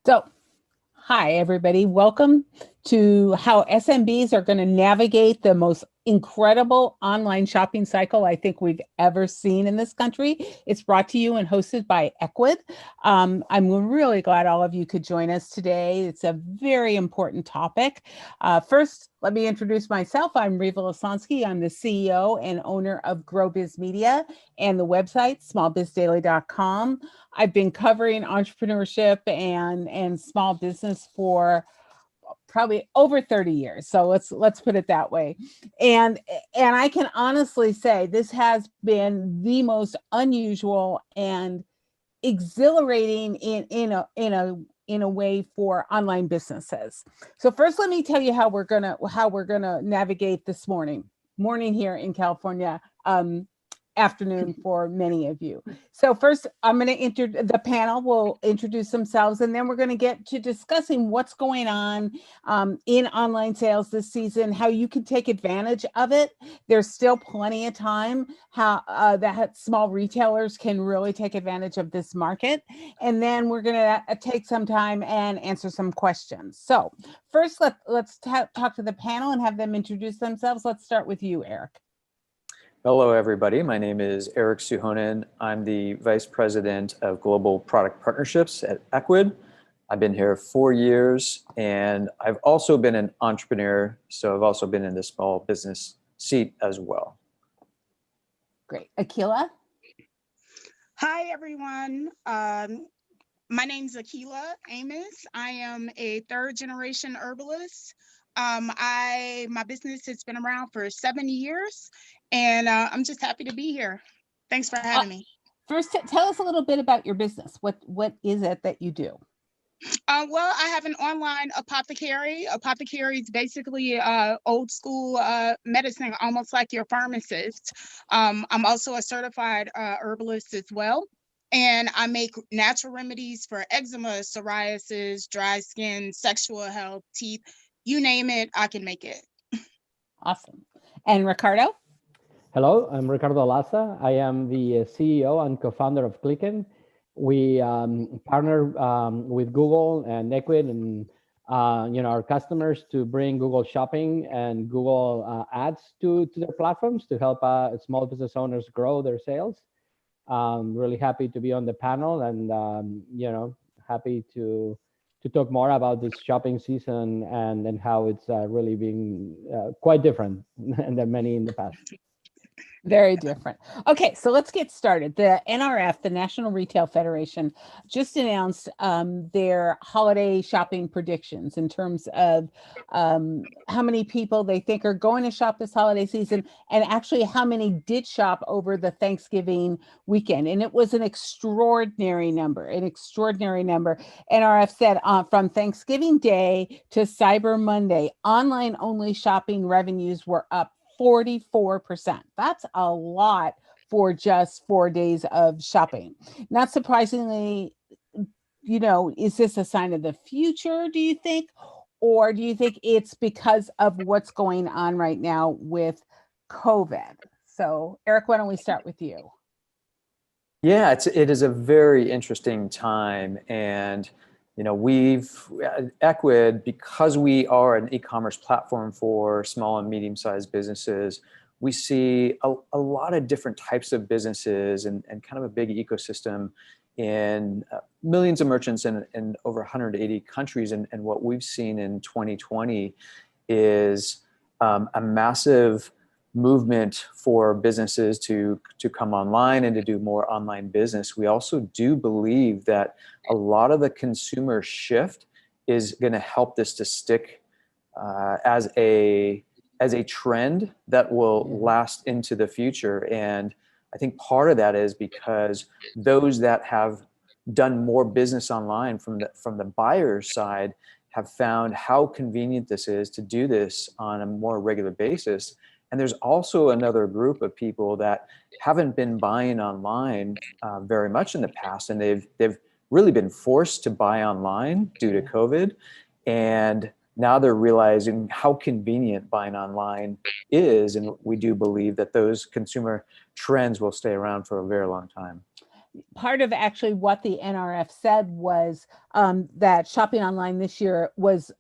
So, hi, everybody. Welcome to how SMBs are going to navigate the most incredible online shopping cycle I think we've ever seen in this country. It's brought to you and hosted by Ecwid. I'm really glad all of you could join us today. It's a very important topic. First, let me introduce myself. I'm Rieva Lesonsky. I'm the CEO and owner of GrowBiz Media and the website smallbizdaily.com. I've been covering entrepreneurship and small business for probably over 30 years. So let's put it that way. And I can honestly say this has been the most unusual and exhilarating in a way for online businesses. So first, let me tell you how we're gonna navigate this morning here in California. Afternoon for many of you. So first, I'm going to the panel will introduce themselves, and then we're going to get to discussing what's going on in online sales this season, how you can take advantage of it. There's still plenty of time how that small retailers can really take advantage of this market. And then we're going to take some time and answer some questions. So first, let's talk to the panel and have them introduce themselves. Let's start with you, Eric. Hello, everybody. My name is Erik Suhonen. I'm the Vice President of Global Product Partnerships at Ecwid. I've been here 4 years, and I've also been an entrepreneur, so I've also been in the small business seat as well. Great. Akila? Hi, everyone. My name's Akila Amos. I am a third-generation herbalist. My business has been around for 7 years, and I'm just happy to be here. Thanks for having me. First, tell us a little bit about your business. What is it that you do? Well, I have an online apothecary. Apothecary is basically old school medicine, almost like your pharmacist. I'm also a certified herbalist as well. And I make natural remedies for eczema, psoriasis, dry skin, sexual health, teeth, you name it, I can make it. Awesome. And Ricardo? Hello, I'm Ricardo Lasa. I am the CEO and co-founder of Kliken. We partner with Google and Ecwid and our customers to bring Google Shopping and Google Ads to their platforms to help small business owners grow their sales. Really happy to be on the panel and happy to talk more about this shopping season and how it's really being quite different than many in the past. Very different. Okay, so let's get started. The NRF, the National Retail Federation, just announced their holiday shopping predictions in terms of how many people they think are going to shop this holiday season, and actually how many did shop over the Thanksgiving weekend. And it was an extraordinary number, NRF said from Thanksgiving Day to Cyber Monday, online-only shopping revenues were up 44%. That's a lot for just 4 days of shopping. Not surprisingly, is this a sign of the future, do you think? Or do you think it's because of what's going on right now with COVID? So, Eric, why don't we start with you? Yeah, it is a very interesting time. And we've Ecwid, because we are an e-commerce platform for small and medium-sized businesses, we see a lot of different types of businesses and kind of a big ecosystem in millions of merchants in over 180 countries. And what we've seen in 2020 is a massive movement for businesses to come online and to do more online business. We also do believe that a lot of the consumer shift is going to help this to stick as a trend that will last into the future. And I think part of that is because those that have done more business online from the buyer's side have found how convenient this is to do this on a more regular basis. And there's also another group of people that haven't been buying online very much in the past, and they've really been forced to buy online due to COVID. And now they're realizing how convenient buying online is. And we do believe that those consumer trends will stay around for a very long time. part of actually what the NRF said was that shopping online this year was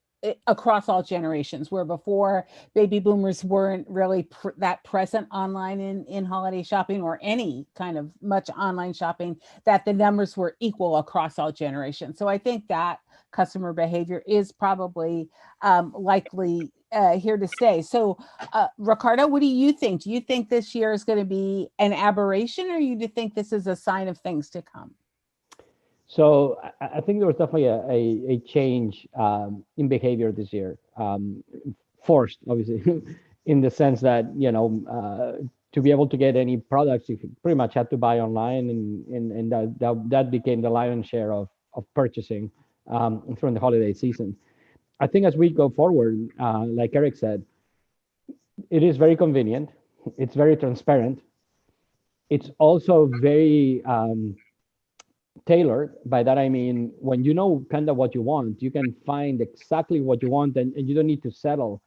across all generations, where before baby boomers weren't really that present online in holiday shopping or any kind of much online shopping, that the numbers were equal across all generations. So I think that customer behavior is probably likely here to stay. So Ricardo, what do you think? Do you think this year is going to be an aberration, or you do think this is a sign of things to come? So I think there was definitely a change in behavior this year, forced, obviously, in the sense that, to be able to get any products, you pretty much had to buy online, and that became the lion's share of purchasing during the holiday season. I think as we go forward, like Erik said, it is very convenient. It's very transparent. It's also very tailored. By that I mean, when you know kind of what you want, you can find exactly what you want, and you don't need to settle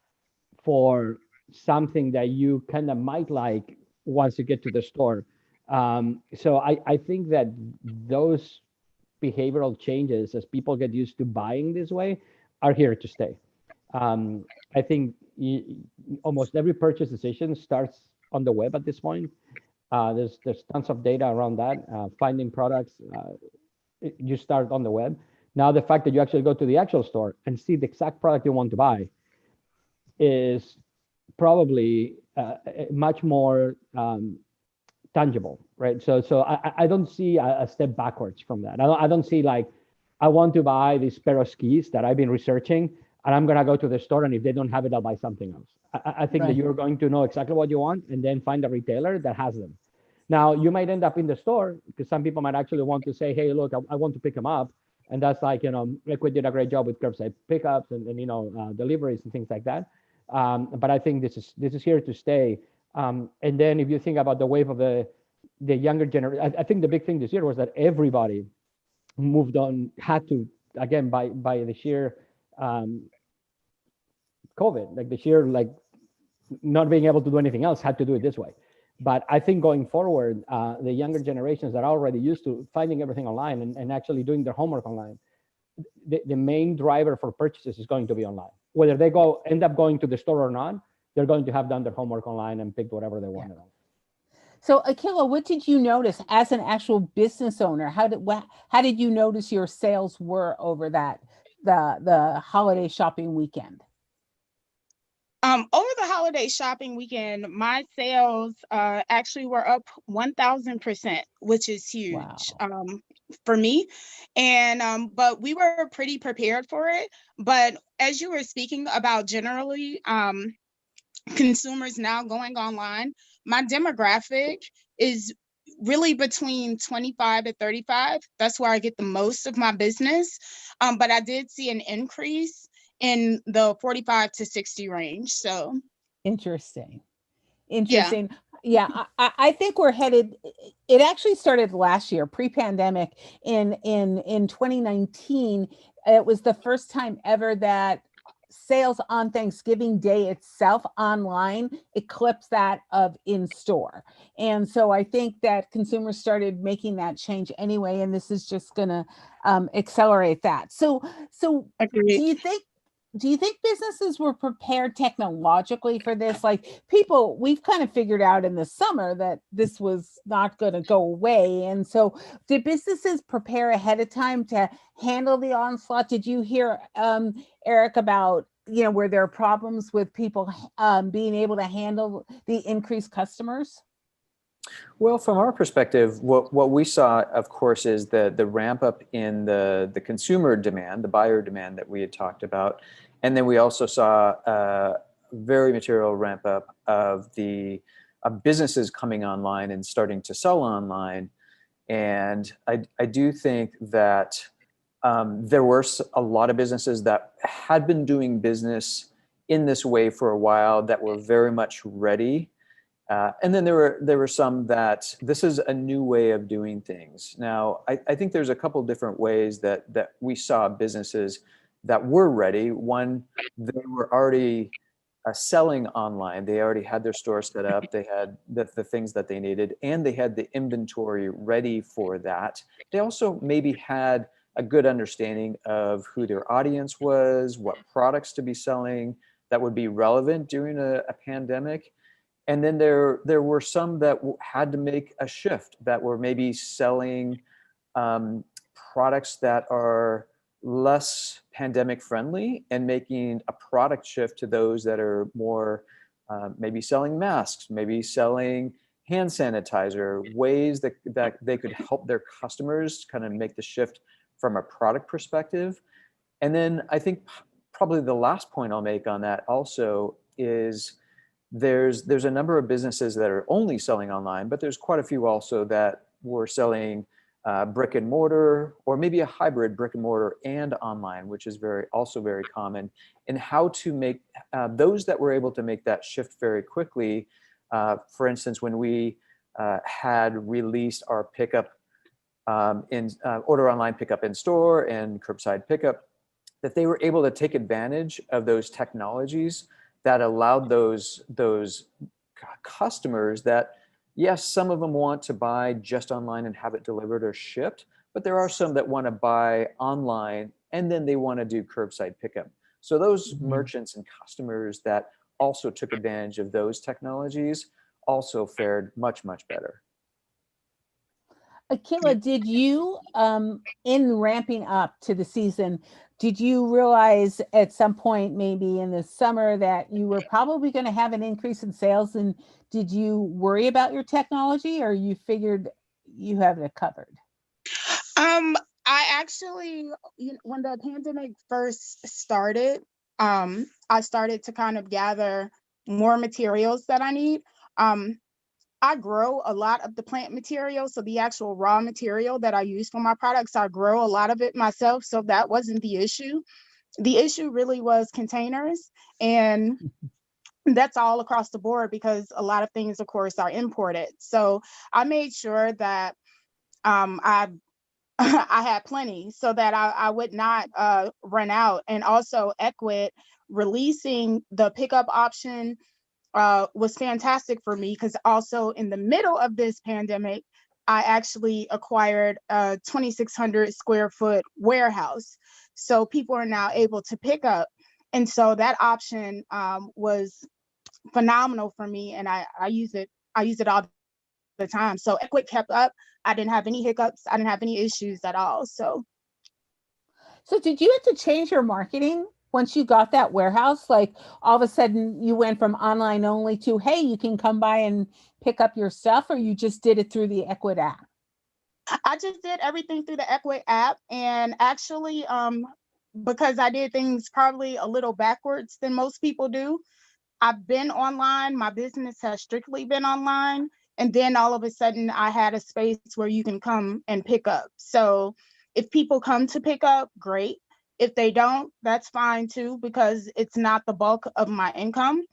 for something that you kind of might like once you get to the store. So I think that those behavioral changes, as people get used to buying this way, are here to stay. I think almost every purchase decision starts on the web at this point. There's tons of data around that. Finding products, you start on the web. Now, the fact that you actually go to the actual store and see the exact product you want to buy is probably much more tangible, right? So I don't see a step backwards from that. I don't see like, I want to buy this pair of skis that I've been researching, and I'm gonna go to the store, and if they don't have it, I'll buy something else. I think that you're going to know exactly what you want, and then find a retailer that has them. Now, you might end up in the store, because some people might actually want to say, hey, look, I want to pick them up. And that's like, Ecwid did a great job with curbside pickups and deliveries and things like that. But I think this is here to stay. And then if you think about the wave of the younger generation, I think the big thing this year was that everybody moved on, had to, again, by the sheer COVID, like the sheer, like not being able to do anything else, had to do it this way. But I think going forward, the younger generations that are already used to finding everything online and actually doing their homework online, the main driver for purchases is going to be online. Whether they end up going to the store or not, they're going to have done their homework online and picked whatever they wanted. Yeah. So Akila, what did you notice as an actual business owner? How did you notice your sales were over the holiday shopping weekend? Over the holiday shopping weekend, my sales actually were up 1,000%, which is huge. Wow. For me. And but we were pretty prepared for it. But as you were speaking about generally consumers now going online, my demographic is really between 25 to 35. That's where I get the most of my business. But I did see an increase in the 45 to 60 range. So interesting. Yeah, I think we're headed. It actually started last year, pre-pandemic. In 2019, it was the first time ever that sales on Thanksgiving Day itself online eclipsed that of in store. And so I think that consumers started making that change anyway, and this is just going to accelerate that. So do you think businesses were prepared technologically for this? Like we've kind of figured out in the summer that this was not going to go away. And so did businesses prepare ahead of time to handle the onslaught? Did you hear, Erik, about, where there are problems with people being able to handle the increased customers? Well, from our perspective, what we saw, of course, is the ramp up in the consumer demand, the buyer demand that we had talked about. And then we also saw a very material ramp up of the businesses coming online and starting to sell online. And I do think that there were a lot of businesses that had been doing business in this way for a while that were very much ready. And then there were some that this is a new way of doing things. Now, I think there's a couple different ways that we saw businesses that were ready. One, they were already selling online. They already had their store set up. They had the things that they needed, and they had the inventory ready for that. They also maybe had a good understanding of who their audience was, what products to be selling that would be relevant during a pandemic. And then there were some that had to make a shift, that were maybe selling products that are less pandemic friendly and making a product shift to those that are more maybe selling masks, maybe selling hand sanitizer, ways that they could help their customers kind of make the shift from a product perspective. And then I think probably the last point I'll make on that also is there's a number of businesses that are only selling online, but there's quite a few also that were selling brick and mortar, or maybe a hybrid brick and mortar and online, which is also very common. And how to make those that were able to make that shift very quickly. For instance, when we had released our pickup order online, pickup in store, and curbside pickup, that they were able to take advantage of those technologies that allowed those customers that, yes, some of them want to buy just online and have it delivered or shipped, but there are some that want to buy online and then they want to do curbside pickup. So those merchants and customers that also took advantage of those technologies also fared much, much better. Akila, did you, in ramping up to the season, did you realize at some point, maybe in the summer, that you were probably going to have an increase in sales? And did you worry about your technology, or you figured you have it covered? I actually, when the pandemic first started, I started to kind of gather more materials that I need. I grow a lot of the plant material, so the actual raw material that I use for my products, I grow a lot of it myself, so that wasn't the issue. The issue really was containers, and that's all across the board because a lot of things, of course, are imported. So I made sure that I I had plenty so that I would not run out. And also Ecwid releasing the pickup option was fantastic for me, because also in the middle of this pandemic, I actually acquired a 2,600 square foot warehouse. So people are now able to pick up. And so that option was phenomenal for me. And I use it all the time. So Ecwid kept up. I didn't have any hiccups. I didn't have any issues at all. So did you have to change your marketing once you got that warehouse? Like all of a sudden you went from online only to, hey, you can come by and pick up your stuff, or you just did it through the Ecwid app? I just did everything through the Ecwid app. And actually, because I did things probably a little backwards than most people do, I've been online. My business has strictly been online. And then all of a sudden I had a space where you can come and pick up. So if people come to pick up, great. If they don't, that's fine too, because it's not the bulk of my income.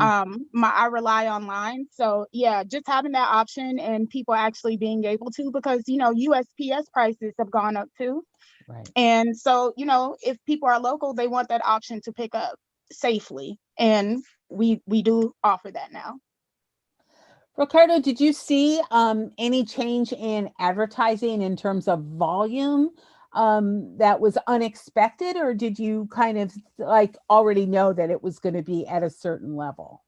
I rely online. So yeah, just having that option and people actually being able to, because, USPS prices have gone up too. Right. And so, if people are local, they want that option to pick up safely. And we do offer that now. Ricardo, did you see any change in advertising in terms of volume that was unexpected, or did you kind of like already know that it was going to be at a certain level?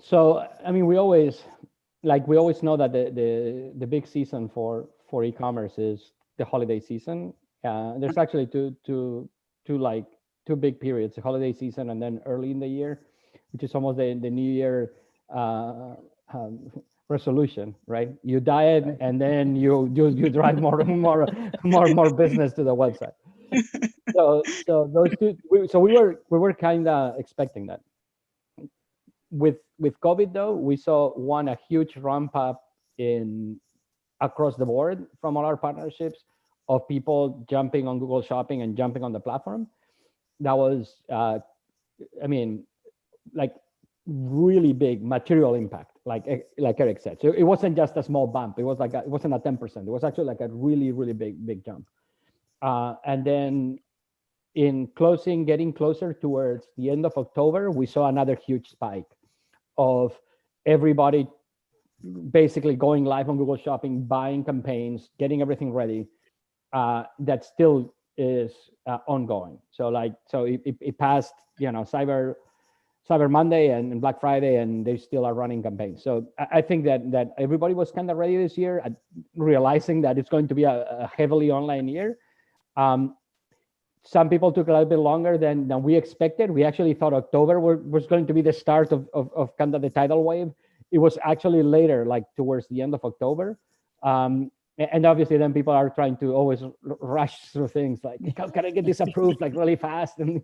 So, I mean, we always know that the big season for e-commerce is the holiday season. There's actually two big periods: the holiday season and then early in the year, which is almost the New Year resolution, right? You diet and then you drive more business to the website. So those two. We were kind of expecting that. With COVID though, we saw a huge ramp up across the board from all our partnerships of people jumping on Google Shopping and jumping on the platform. That was, really big material impact, like Erik said. So it wasn't just a small bump. It wasn't a 10%. It was actually like a really, really big jump. And then getting closer towards the end of October, we saw another huge spike of everybody basically going live on Google Shopping, buying campaigns, getting everything ready. That still is ongoing. So it passed, Cyber Monday and Black Friday, and they still are running campaigns. So I think that everybody was kind of ready this year, realizing that it's going to be a heavily online year. Some people took a little bit longer than we expected. We actually thought October was going to be the start of kind of the tidal wave. It was actually later, like towards the end of October. And obviously then people are trying to always rush through things like, how can I get this approved like really fast? And,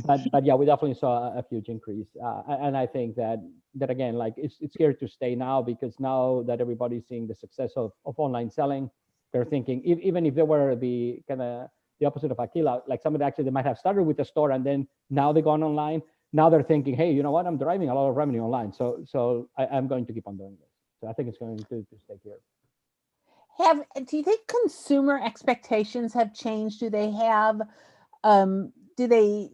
but yeah, we definitely saw a huge increase. And I think that again, like it's here to stay now, because now that everybody's seeing the success of online selling, they're thinking, even if they were the kind of the opposite of Aquila, like somebody actually, they might have started with a store and then now they've gone online. Now they're thinking, hey, you know what? I'm driving a lot of revenue online. So I'm going to keep on doing this. So I think it's going to stay here. Do you think consumer expectations have changed? Do they have, do they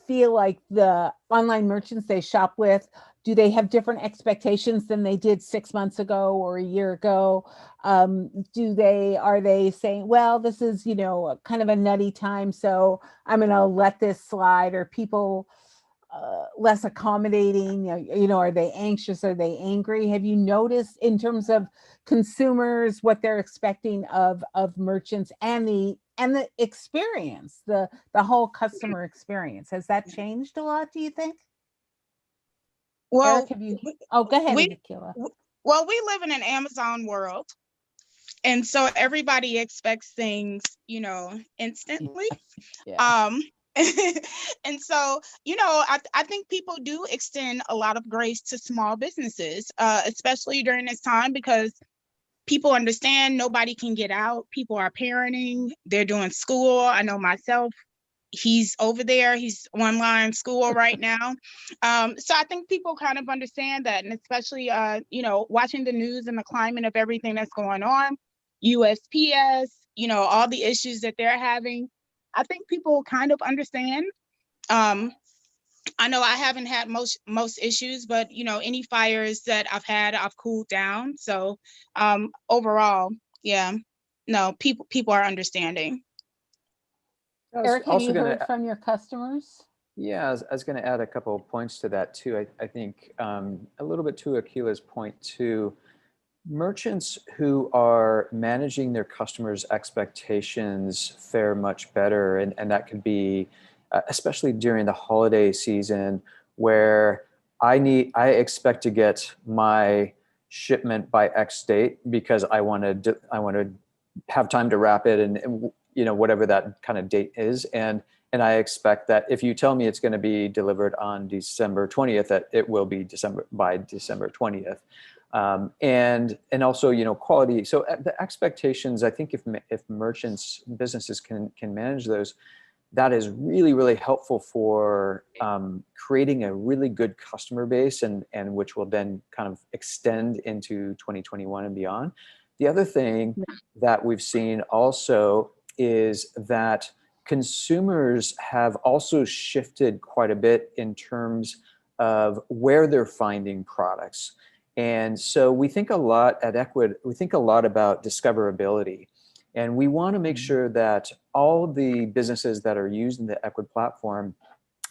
feel like the online merchants they shop with, do they have different expectations than they did 6 months ago or a year ago? Are they saying, well, this is, kind of a nutty time, so I'm going to let this slide? Or people less accommodating? Are they anxious? Are they angry? Have you noticed in terms of consumers what they're expecting of merchants and the experience, the whole customer experience? Has that changed a lot, do you think? Well, Eric, have you? Oh, go ahead, Aquila. Well, we live in an Amazon world, and so everybody expects things, instantly. Yeah. And so, I think people do extend a lot of grace to small businesses, especially during this time, because people understand nobody can get out. People are parenting, they're doing school. I know myself, he's over there, he's online school right now. So I think people kind of understand that, and especially, watching the news and the climate of everything that's going on, USPS, all the issues that they're having. I think people kind of understand. I know I haven't had most issues, but any fires that I've had, I've cooled down. So overall, yeah, no, people are understanding. Eric, have you heard from your customers? Yeah, I was going to add a couple of points to that too. I think a little bit to Aquila's point too. Merchants who are managing their customers' expectations fare much better, and that could be especially during the holiday season, where I expect to get my shipment by X date because I want to have time to wrap it, and whatever that kind of date is, and I expect that if you tell me it's going to be delivered on December 20th, that it will be by December 20th. And also, quality. So the expectations, I think if merchants, businesses can manage those, that is really, really helpful for creating a really good customer base, and which will then kind of extend into 2021 and beyond. The other thing that we've seen also is that consumers have also shifted quite a bit in terms of where they're finding products. And so we think a lot at Ecwid, we think a lot about discoverability. And we want to make sure that all the businesses that are using the Ecwid platform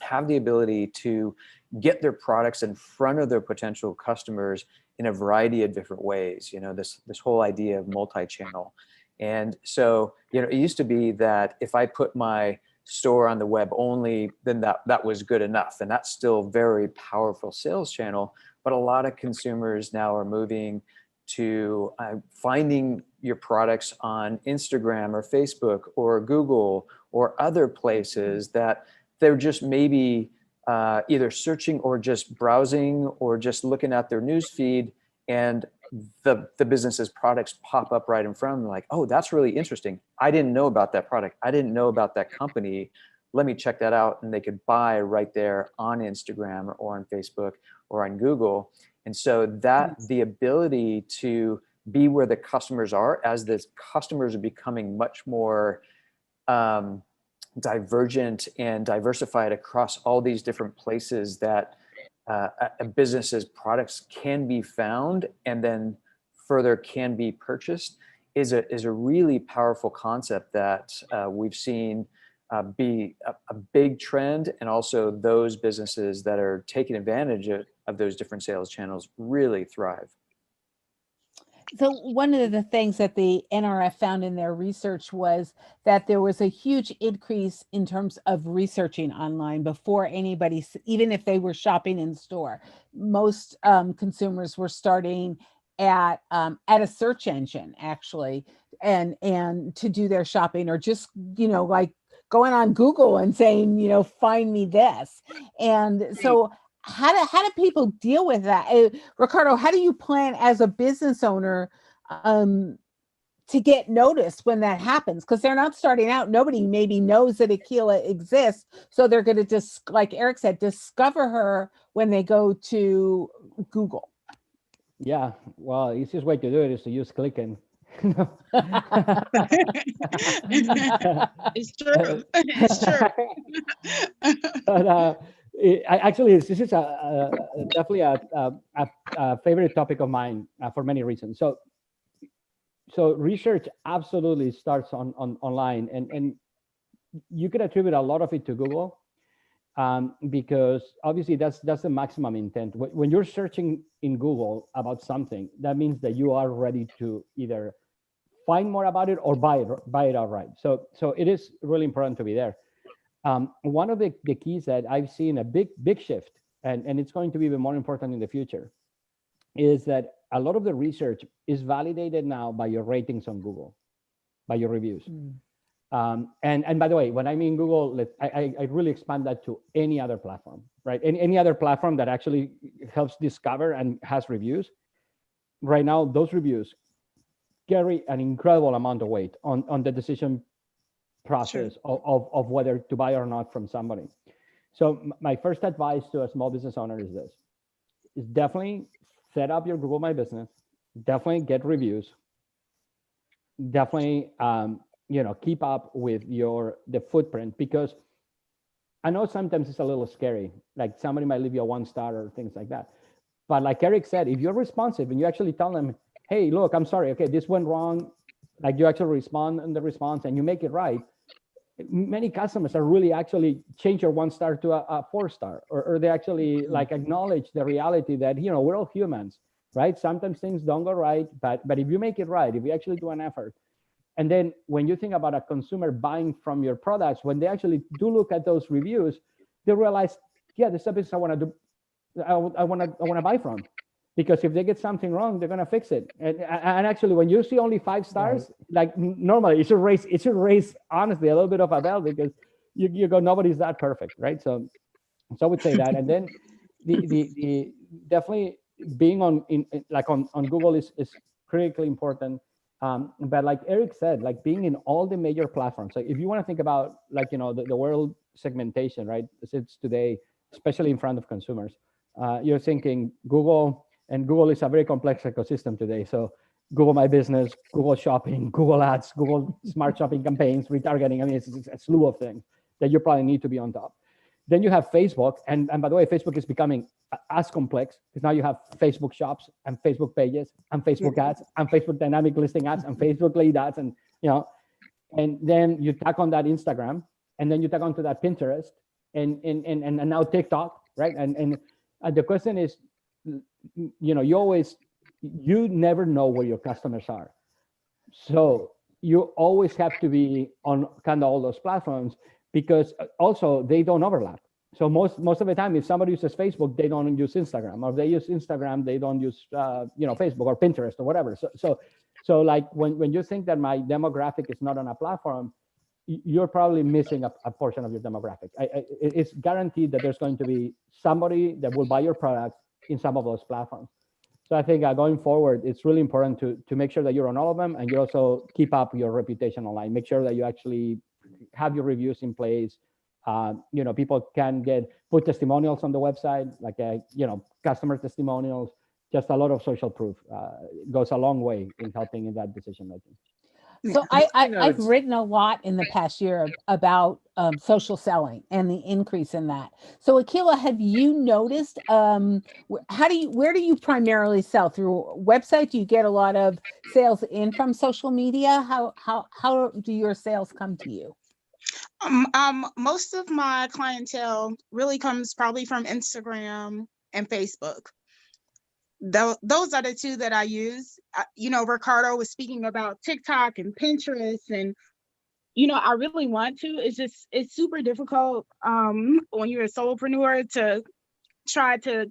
have the ability to get their products in front of their potential customers in a variety of different ways. This whole idea of multi-channel. And so, it used to be that if I put my store on the web only, then that was good enough. And that's still a very powerful sales channel. But a lot of consumers now are moving to finding your products on Instagram or Facebook or Google or other places that they're just maybe either searching or just browsing or just looking at their news feed, and the business's products pop up right in front of them, like, oh, that's really interesting. I didn't know about that product. I didn't know about that company. Let me check that out. And they could buy right there on Instagram or on Facebook or on Google. And so that the ability to be where the customers are, as the customers are becoming much more divergent and diversified across all these different places that a business's products can be found and then further can be purchased is a really powerful concept that we've seen be a big trend, and also those businesses that are taking advantage of those different sales channels really thrive. So one of the things that the NRF found in their research was that there was a huge increase in terms of researching online before anybody, even if they were shopping in store. Most consumers were starting at a search engine actually, and to do their shopping, or just like going on Google and saying find me this. And so how do people deal with that? Ricardo, how do you plan as a business owner to get noticed when that happens? Because they're not starting out. Nobody maybe knows that Aquila exists. So they're going to just, like Erik said, discover her when they go to Google. Yeah, well, the easiest way to do it is to use Kliken. It's true. It's true. But actually, this is definitely a favorite topic of mine for many reasons. So research absolutely starts online, and you could attribute a lot of it to Google, because obviously that's the maximum intent. When you're searching in Google about something, that means that you are ready to either find more about it or buy it outright. So it is really important to be there. One of the keys that I've seen a big shift, and it's going to be even more important in the future, is that a lot of the research is validated now by your ratings on Google, by your reviews. And by the way, when I mean Google, I really expand that to any other platform, right? Any other platform that actually helps discover and has reviews. Right now, those reviews carry an incredible amount of weight on the decision process of whether to buy or not from somebody. So my first advice to a small business owner is this: is definitely set up your Google My Business, definitely get reviews, definitely keep up with the footprint, because I know sometimes it's a little scary, like somebody might leave you a 1-star or things like that. But like Erik said, if you're responsive and you actually tell them, hey, look, I'm sorry, okay, this went wrong, like you actually respond in the response and you make it right, many customers are really actually change your 1-star to a 4-star, or they actually like acknowledge the reality that we're all humans, right? Sometimes things don't go right, but if you make it right, if you actually do an effort. And then when you think about a consumer buying from your products, when they actually do look at those reviews, they realize, yeah, this is a business I want to do, I want to buy from, because if they get something wrong, they're going to fix it. And actually, when you see only 5 stars, right, like normally it should raise honestly a little bit of a bell, because you go, nobody's that perfect, right? So I would say that. And then the definitely being on Google is critically important. But like Erik said, like being in all the major platforms. Like if you want to think about the world segmentation, right? It's today, especially in front of consumers, you're thinking Google, and Google is a very complex ecosystem today. So Google My Business, Google Shopping, Google Ads, Google Smart Shopping campaigns, retargeting. I mean, it's a slew of things that you probably need to be on top. Then you have Facebook, and by the way, Facebook is becoming as complex, because now you have Facebook shops and Facebook pages and Facebook ads and Facebook dynamic listing ads and Facebook lead ads, and and then you tack on that Instagram, and then you tack onto that Pinterest, and now TikTok, right? And the question is, you never know where your customers are, so you always have to be on kind of all those platforms, because also they don't overlap. So most of the time, if somebody uses Facebook, they don't use Instagram, or if they use Instagram, they don't use Facebook or Pinterest or whatever. So like when you think that my demographic is not on a platform, you're probably missing a portion of your demographic. It's guaranteed that there's going to be somebody that will buy your product in some of those platforms. So I think going forward, it's really important to make sure that you're on all of them, and you also keep up your reputation online. Make sure that you actually have your reviews in place. People can put testimonials on the website, like customer testimonials. Just a lot of social proof goes a long way in helping in that decision making. So I've written a lot in the past year about social selling and the increase in that. So Akila, have you noticed where do you primarily sell? Through a website? Do you get a lot of sales in from social media? How do your sales come to you? Most of my clientele really comes probably from Instagram and Facebook. Those are the two that I use. Ricardo was speaking about TikTok and Pinterest, and I really want to. It's super difficult when you're a solopreneur to try to,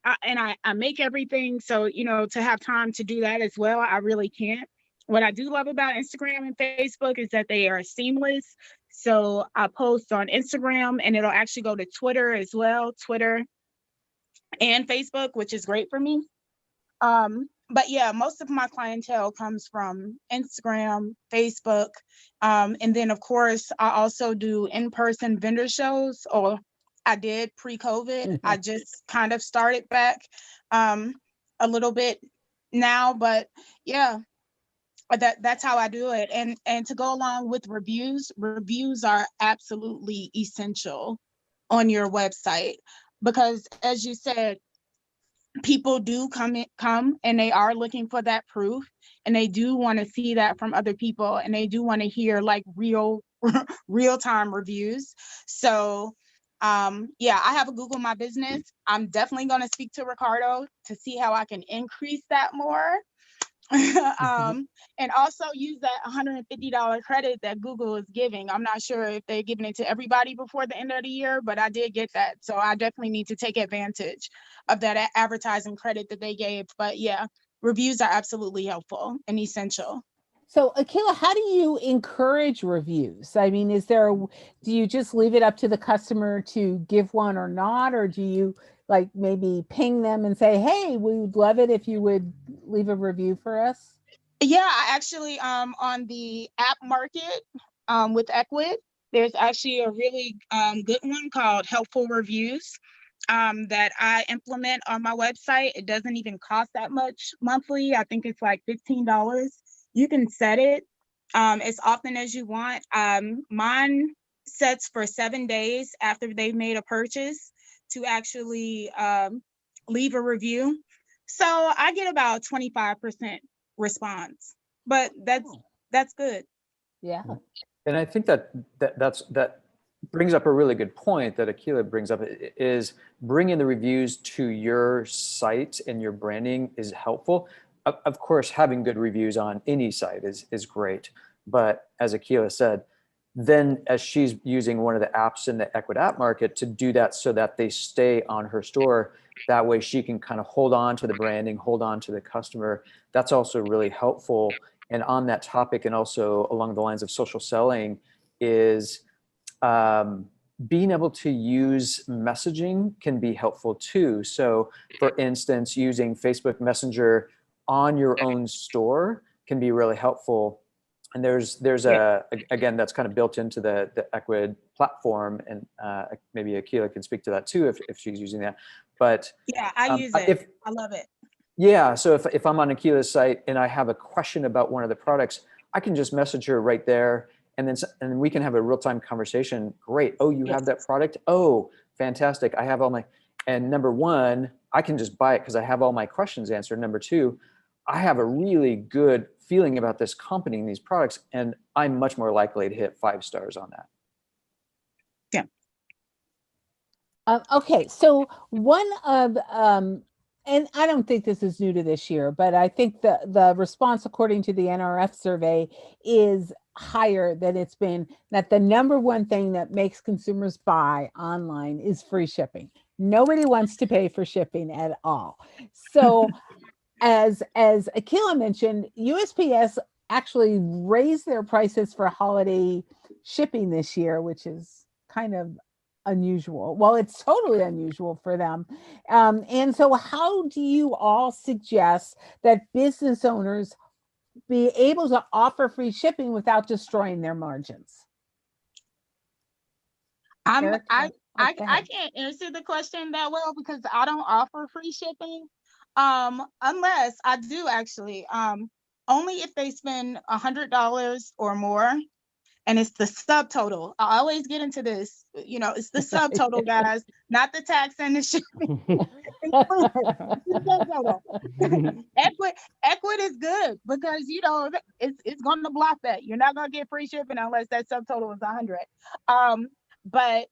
I make everything. So, to have time to do that as well, I really can't. What I do love about Instagram and Facebook is that they are seamless. So I post on Instagram and it'll actually go to Twitter as well, Twitter and Facebook, which is great for me. But yeah, most of my clientele comes from Instagram, Facebook. And then of course, I also do in-person vendor shows, or I did pre-COVID. I just kind of started back a little bit now, but yeah, that's how I do it. And to go along with reviews are absolutely essential on your website, because as you said, people do come and they are looking for that proof, and they do want to see that from other people, and they do want to hear like real-time reviews. So yeah, I have a Google My Business. I'm definitely going to speak to Ricardo to see how I can increase that more. And also use that $150 credit that Google is giving. I'm not sure if they're giving it to everybody before the end of the year, but I did get that. So I definitely need to take advantage of that advertising credit that they gave. But yeah, reviews are absolutely helpful and essential. So Akila, how do you encourage reviews? I mean, do you just leave it up to the customer to give one or not? Or do you like maybe ping them and say, hey, we would love it if you would leave a review for us? Yeah, I actually on the app market with Ecwid, there's actually a really good one called Helpful Reviews that I implement on my website. It doesn't even cost that much monthly. I think it's like $15. You can set it as often as you want. Mine sets for 7 days after they've made a purchase to actually leave a review. So I get about 25% response, but that's good. Yeah. And I think that brings up a really good point that Akila brings up, is bringing the reviews to your site and your branding is helpful. Of course, having good reviews on any site is great. But as Akila said, then as she's using one of the apps in the Ecwid app market to do that so that they stay on her store, that way she can kind of hold on to the branding, hold on to the customer. That's also really helpful. And on that topic, and also along the lines of social selling, is being able to use messaging can be helpful too. So for instance, using Facebook Messenger on your own store can be really helpful. And there's again, that's kind of built into the Ecwid platform, and maybe Akila can speak to that too if she's using that. But yeah, I use it. I love it. Yeah, so if I'm on Akila's site and I have a question about one of the products, I can just message her right there, and then we can have a real-time conversation. Great. Oh, you have that product? Oh, fantastic. I have all my, and number one, I can just buy it because I have all my questions answered. Number two, I have a really good feeling about this company and these products, and I'm much more likely to hit 5 stars on that. Yeah. Okay, so one of and I don't think this is new to this year, but I think the response according to the NRF survey is higher than it's been, that the number one thing that makes consumers buy online is free shipping. Nobody wants to pay for shipping at all. So as Akila mentioned, USPS actually raised their prices for holiday shipping this year, which is kind of unusual. Well, it's totally unusual for them. And so how do you all suggest that business owners be able to offer free shipping without destroying their margins? I can't answer the question that well because I don't offer free shipping. Unless I do actually. only if they spend $100 or more. And it's the subtotal. I always get into this, it's the subtotal, guys, not the tax and the shipping. Ecwid is good because it's going to block that. You're not going to get free shipping unless that subtotal is 100. But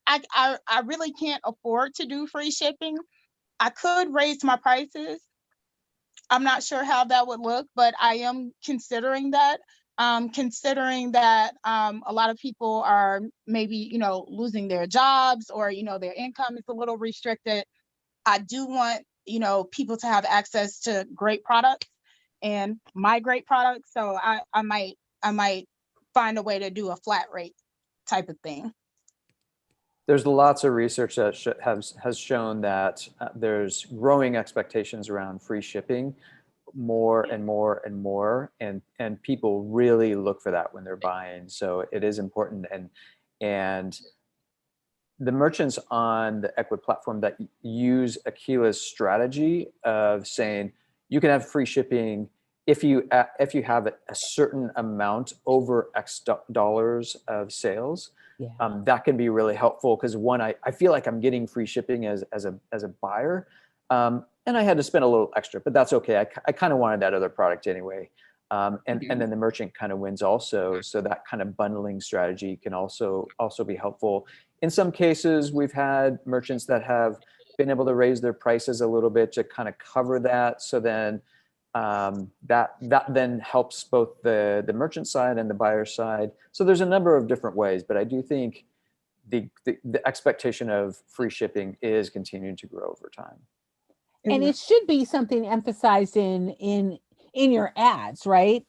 I really can't afford to do free shipping. I could raise my prices. I'm not sure how that would look, but I am considering that. Considering that a lot of people are maybe, losing their jobs, or, their income is a little restricted. I do want, people to have access to great products and my great products. So I might find a way to do a flat rate type of thing. There's lots of research that has shown that there's growing expectations around free shipping, more and more and more, and people really look for that when they're buying. So it is important, and the merchants on the Ecwid platform that use Aquila's strategy of saying you can have free shipping if you have a certain amount over X dollars of sales. Yeah. That can be really helpful, because one, I feel like I'm getting free shipping as a buyer, and I had to spend a little extra, but that's okay. I kind of wanted that other product anyway, and then the merchant kind of wins also. So that kind of bundling strategy can also be helpful. In some cases, we've had merchants that have been able to raise their prices a little bit to kind of cover that. So then that then helps both the merchant side and the buyer side. So there's a number of different ways, but I do think the expectation of free shipping is continuing to grow over time. And it should be something emphasized in your ads, right?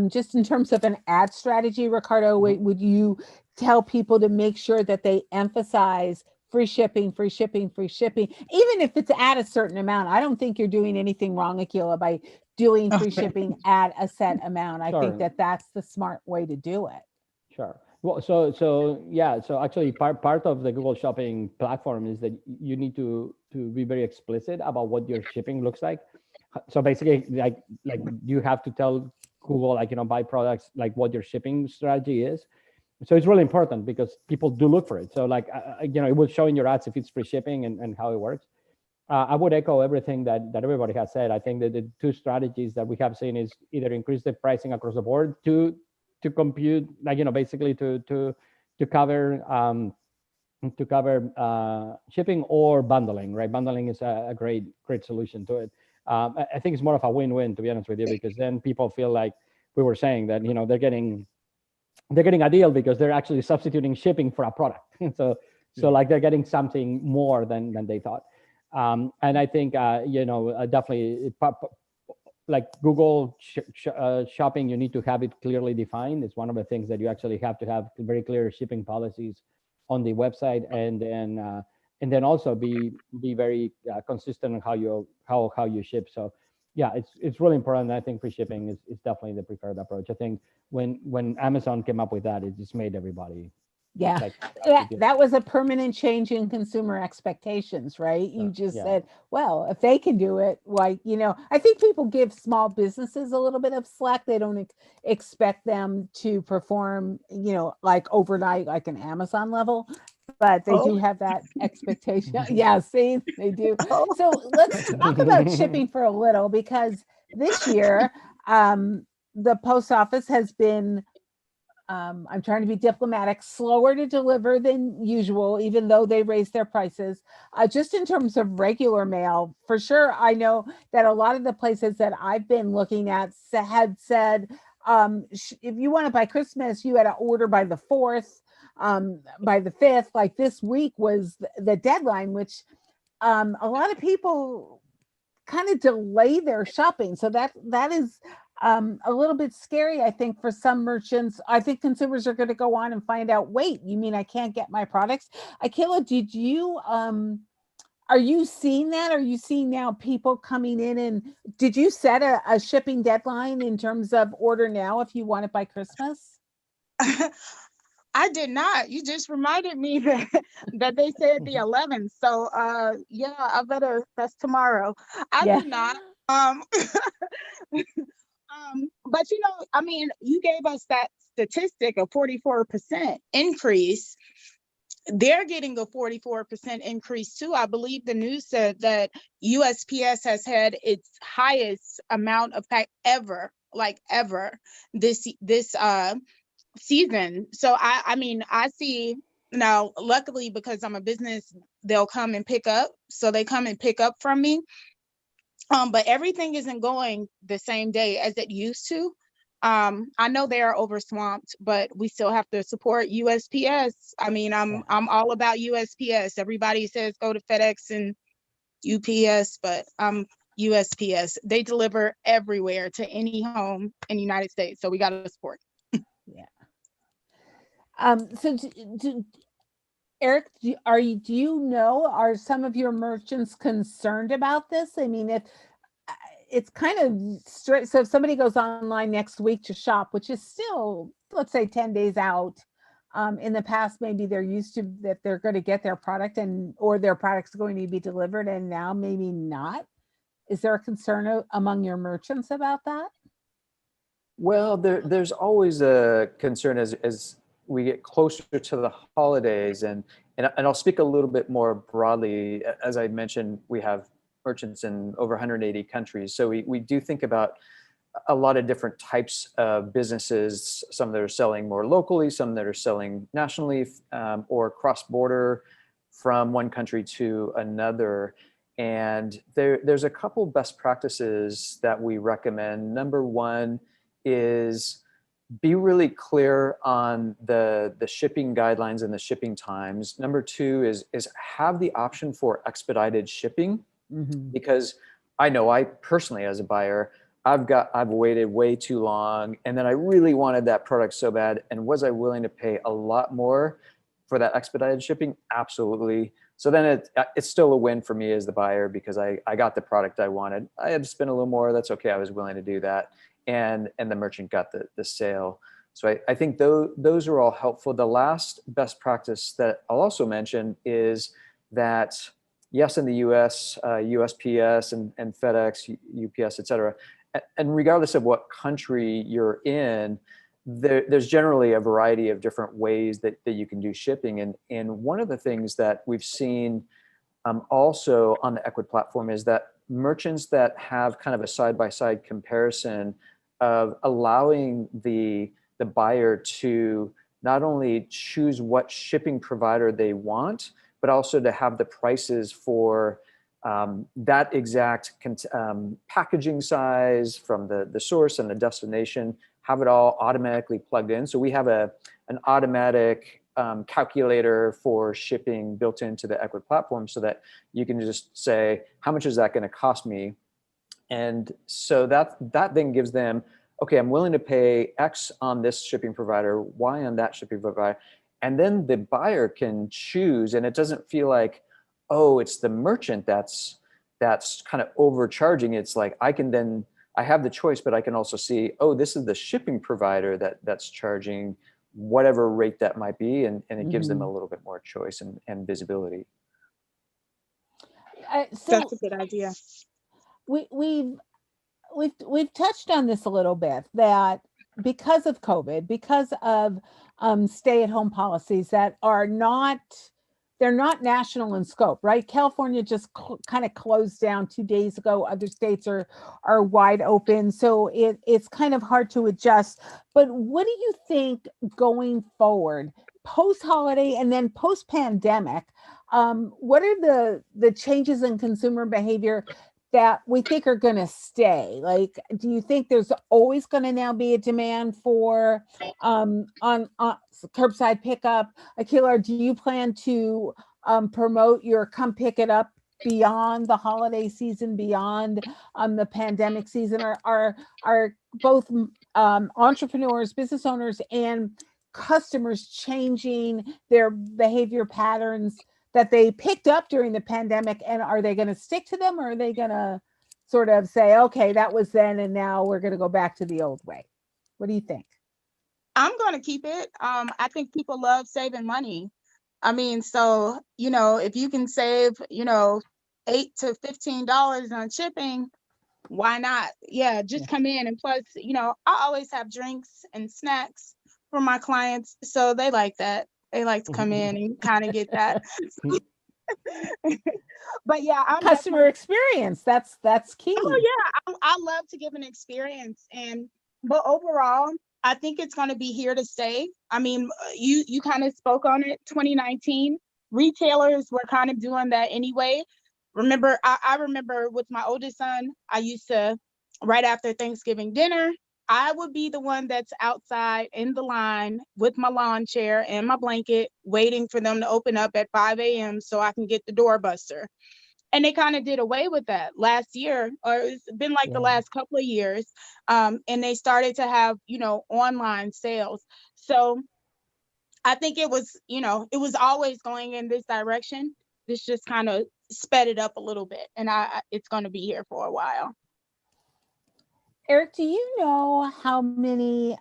Just in terms of an ad strategy, Ricardo, would you tell people to make sure that they emphasize free shipping, free shipping, free shipping, even if it's at a certain amount? I don't think you're doing anything wrong, Aquila, by doing free shipping at a set amount. I think that that's the smart way to do it. Sure. Well, so actually part of the Google Shopping platform is that you need to be very explicit about what your shipping looks like. So basically, like you have to tell Google, buy products, like what your shipping strategy is. So it's really important because people do look for it. So it will show in your ads if it's free shipping and how it works. I would echo everything that everybody has said. I think that the two strategies that we have seen is either increase the pricing across the board to compute, basically to cover shipping, or bundling, right? Bundling is a great solution to it. I think it's more of a win-win, to be honest with you, because then people feel like we were saying that, they're getting a deal because they're actually substituting shipping for a product. So like they're getting something more than they thought. And I think, definitely, like Google shopping, you need to have it clearly defined. It's one of the things that you actually have to have very clear shipping policies on the website, and then also be very consistent on how you ship. So yeah, it's really important. I think free shipping is definitely the preferred approach. I think when Amazon came up with that, it just made everybody. Yeah, that was a permanent change in consumer expectations, right? You just said, well, if they can do it, why, I think people give small businesses a little bit of slack. They don't expect them to perform, like overnight, like an Amazon level, but they do have that expectation. Yeah, see, they do. So let's talk about shipping for a little, because this year, the post office has been, I'm trying to be diplomatic, slower to deliver than usual, even though they raised their prices. Just in terms of regular mail, for sure, I know that a lot of the places that I've been looking at had said, if you want to buy Christmas, you had to order by the 4th, by the 5th. Like this week was the deadline, which a lot of people kind of delay their shopping. So that is a little bit scary, I think, for some merchants. I think consumers are going to go on and find out, wait, you mean I can't get my products? Aquila, did you, are you seeing that? Are you seeing now people coming in, and did you set a shipping deadline in terms of order now if you want it by Christmas? I did not. You just reminded me that they said the 11th. So yeah, that's tomorrow. I did not. Um, but I mean, you gave us that statistic of 44% increase. They're getting a 44% increase too. I believe the news said that USPS has had its highest amount of pack ever, like ever, this season. So I mean, I see now, luckily, because I'm a business, they'll come and pick up. So they come and pick up from me. But everything isn't going the same day as it used to. I know they are over swamped, but we still have to support USPS. I mean, I'm all about USPS. Everybody says go to FedEx and UPS, but USPS. They deliver everywhere to any home in the United States, so we got to support. Yeah. So Eric, do you know, are some of your merchants concerned about this? I mean, if it's kind of straight, so if somebody goes online next week to shop, which is still, let's say 10 days out, in the past, maybe they're used to that they're going to get their product or their product's going to be delivered, and now maybe not. Is there a concern among your merchants about that? Well, there's always a concern as we get closer to the holidays, and I'll speak a little bit more broadly. As I mentioned, we have merchants in over 180 countries, so we do think about a lot of different types of businesses. Some that are selling more locally, some that are selling nationally, or cross-border from one country to another. And there's a couple best practices that we recommend. Number one is be really clear on the shipping guidelines and the shipping times. Number two is have the option for expedited shipping, because I know I personally, as a buyer, I've waited way too long, and then I really wanted that product so bad, and was I willing to pay a lot more for that expedited shipping? Absolutely. So then it's still a win for me as the buyer, because I got the product I wanted. I had to spend a little more. That's okay. I was willing to do that. And the merchant got the sale. So I think those are all helpful. The last best practice that I'll also mention is that, yes, in the US, USPS and FedEx, UPS, et cetera, and regardless of what country you're in, there's generally a variety of different ways that you can do shipping. And one of the things that we've seen also on the Ecwid platform is that merchants that have kind of a side-by-side comparison of allowing the buyer to not only choose what shipping provider they want, but also to have the prices for that exact packaging size from the source and the destination, have it all automatically plugged in. So we have an automatic calculator for shipping built into the Ecwid platform, so that you can just say, how much is that going to cost me? And so that then gives them, okay, I'm willing to pay X on this shipping provider, Y on that shipping provider. And then the buyer can choose, and it doesn't feel like, oh, it's the merchant that's kind of overcharging. It's like, I have the choice, but I can also see, oh, this is the shipping provider that's charging whatever rate that might be. And it gives them a little bit more choice and visibility. That's a good idea. We've touched on this a little bit, that because of COVID, because of stay-at-home policies that are they're not national in scope, right? California just kind of closed down 2 days ago. Other states are wide open, so it's kind of hard to adjust. But what do you think going forward, post-holiday and then post-pandemic? What are the changes in consumer behavior that we think are going to stay? Like, do you think there's always going to now be a demand for on curbside pickup? Akila, do you plan to promote your come pick it up beyond the holiday season, beyond the pandemic season? Are both entrepreneurs, business owners, and customers changing their behavior patterns that they picked up during the pandemic, and are they going to stick to them, or are they going to sort of say, okay, that was then and now we're going to go back to the old way? What do you think? I'm going to keep it. I think people love saving money. I mean, so, if you can save, $8 to $15 on shipping, why not? Yeah, just come in. And plus, I always have drinks and snacks for my clients. So they like that. They like to come in and kind of get that. But yeah, I'm Customer experience. That's key. Oh yeah, I love to give an experience, but overall, I think it's going to be here to stay. I mean, you kind of spoke on it. 2019, retailers were kind of doing that anyway. Remember, I remember with my oldest son, I used to, right after Thanksgiving dinner, I would be the one that's outside in the line with my lawn chair and my blanket, waiting for them to open up at 5 a.m. so I can get the doorbuster. And they kind of did away with that last year, or it's been like the last couple of years. And they started to have, online sales. So I think it was always going in this direction. This just kind of sped it up a little bit, and it's going to be here for a while. Erik, do you know how many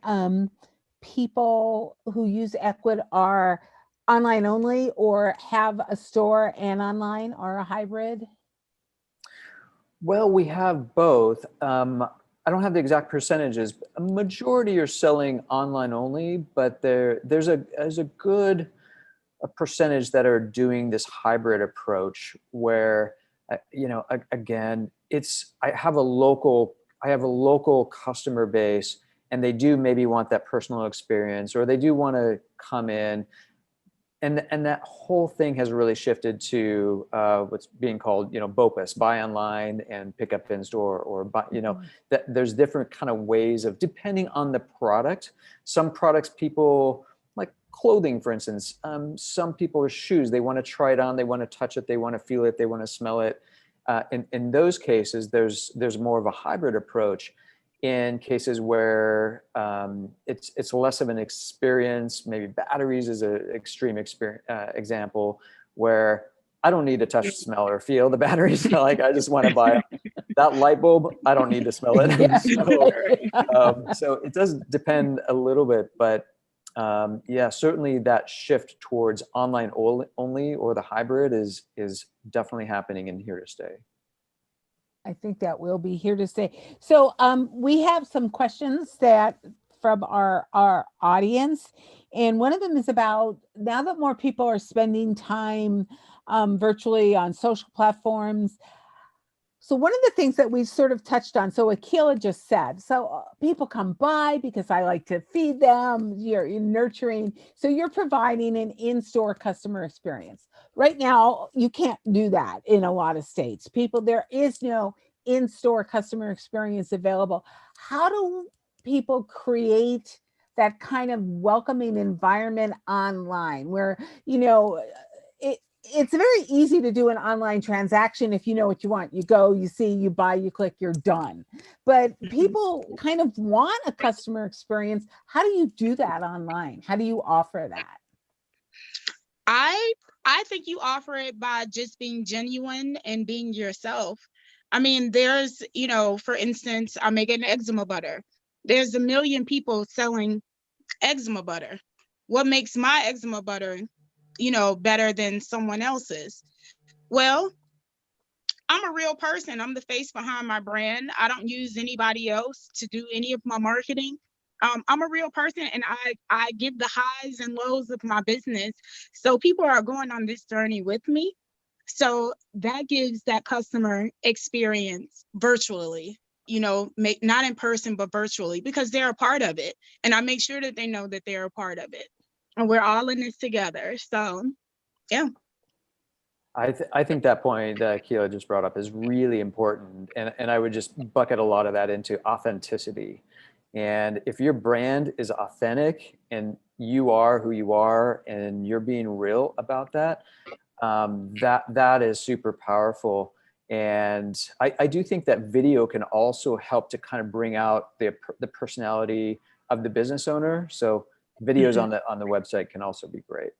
people who use Ecwid are online only, or have a store and online, or a hybrid? Well, we have both. I don't have the exact percentages. A majority are selling online only, but there's a good percentage that are doing this hybrid approach where, again, I have a local customer base, and they do maybe want that personal experience, or they do want to come in. And that whole thing has really shifted to what's being called, BOPUS, buy online and pick up in store, or buy, that there's different kind of ways of, depending on the product. Some products, people like clothing, for instance. Some people are shoes. They want to try it on. They want to touch it. They want to feel it. They want to smell it. In those cases, there's more of a hybrid approach. In cases where it's less of an experience, maybe batteries is an extreme example, where I don't need to touch, smell, or feel the batteries. Like, I just want to buy that light bulb. I don't need to smell it. So it does depend a little bit, but yeah, certainly that shift towards online only, or the hybrid, is definitely happening and here to stay. I think that will be here to stay. So we have some questions from our audience. And one of them is about, now that more people are spending time virtually on social platforms. So one of the things that we sort of touched on, so Akila just said, so people come by because I like to feed them, you're nurturing. So you're providing an in-store customer experience. Right now, you can't do that in a lot of states. There is no in-store customer experience available. How do people create that kind of welcoming environment online where, it's very easy to do an online transaction if you know what you want. You go, you see, you buy, you click, you're done. But people kind of want a customer experience. How do you do that online? How do you offer that? I think you offer it by just being genuine and being yourself. I mean, there's, for instance, I'm making eczema butter. There's a million people selling eczema butter. What makes my eczema butter, better than someone else's? Well, I'm a real person. I'm the face behind my brand. I don't use anybody else to do any of my marketing. I'm a real person, and I give the highs and lows of my business. So people are going on this journey with me. So that gives that customer experience virtually, not in person, but virtually, because they're a part of it. And I make sure that they know that they're a part of it. And we're all in this together. So, yeah. I think that point that Keila just brought up is really important. And I would just bucket a lot of that into authenticity. And if your brand is authentic and you are who you are and you're being real about that, that is super powerful. And I do think that video can also help to kind of bring out the personality of the business owner. So videos on the website can also be great.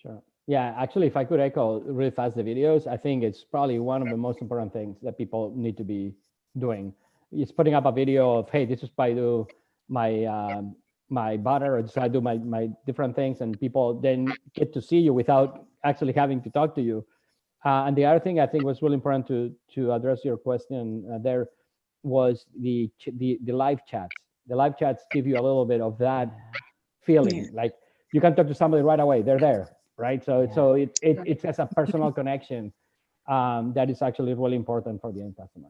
Sure. Yeah, actually, if I could echo really fast the videos, I think it's probably one of the most important things that people need to be doing. It's putting up a video of, hey, this is how I do my butter, or this is how I do my different things, and people then get to see you without actually having to talk to you. And the other thing I think was really important to address your question there, was the live chats. The live chats give you a little bit of that feeling, like you can talk to somebody right away. They're there, right? So it has a personal connection that is actually really important for the end customer.